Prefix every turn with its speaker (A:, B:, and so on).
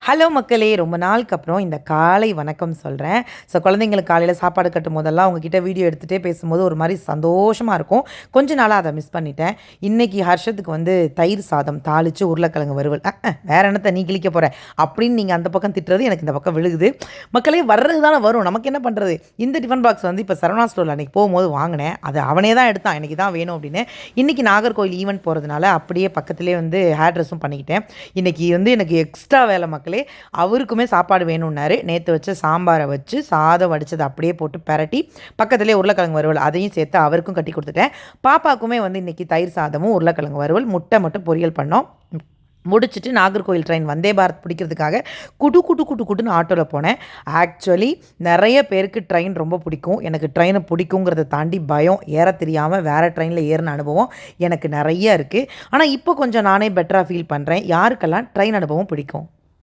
A: Hello மக்களே! ரொம்ப நாளுக்கு அப்புறம் இந்த காலை வணக்கம் சொல்றேன். குழந்தைங்களுக்கு காலையில சாப்பாடு கட்டும் போதெல்லாம் உங்ககிட்ட வீடியோ எடுத்துகிட்டே பேசும்போது ஒரு மாரி சந்தோஷமா இருக்கும். கொஞ்ச நாளா அத மிஸ் பண்ணிட்டேன். இன்னைக்கு ஹர்ஷத்துக்கு தயிர் சாதம் தாளிச்சு உருளைக்கிழங்கு வறுவல். வேற என்னத்த நீ கிழிக்க போற? அப்படின்னு நீங்க அந்த பக்கம் திட்டுறது எனக்கு இந்த பக்கம் விழுகுது. மக்களே வர்றது தானே வரும். நமக்கு என்ன பண்றது? இந்த டிஃபன் பாக்ஸ் இப்ப சரவணா ஸ்டோர்ல அன்னைக்கு போகும்போது வாங்கினேன். அது அவனே தான் எடுத்தான். எனக்கு இதான் வேணும் அப்படின்னு. இன்னைக்கு நாகர்கோவில் ஈவென்ட் போறதுனால அப்படியே பக்கத்திலேயே ஹேர் ட்ரெஸ்ஸும் பண்ணிக்கிட்டேன். இன்னைக்கு எனக்கு எக்ஸ்ட்ரா வேலை மக்களே. அவருக்குமே சாப்பாடு வேணும்னாரு. நேற்று வச்ச சாம்பாரை வச்சு சாதம் வடித்ததை அப்படியே போட்டு பெரட்டி பக்கத்துலேயே உருளைக்கிழங்கு வறுவல் அதையும் சேர்த்து அவருக்கும் கட்டி கொடுத்துட்டேன். பாப்பாவுக்குமே இன்றைக்கி தயிர் சாதமும் உருளைக்கிழங்கு வறுவல் முட்டை மட்டும் பொரியல் பண்ணோம். முடிச்சுட்டு நாகர்கோவில் ட்ரெயின் வந்தே பாரத் பிடிக்கிறதுக்காக குட்டுன்னு ஆட்டோவில் போனேன். ஆக்சுவலி நிறைய பேருக்கு ட்ரெயின் ரொம்ப பிடிக்கும். எனக்கு ட்ரெயினை பிடிக்குங்கிறத தாண்டி பயம், ஏற தெரியாமல் வேறு ட்ரெயினில் ஏறின அனுபவம் எனக்கு நிறைய இருக்குது. ஆனால் இப்போ கொஞ்சம் நானே பெட்டராக ஃபீல் பண்ணுறேன். யாருக்கெல்லாம் ட்ரெயின் அனுபவம் பிடிக்கும்?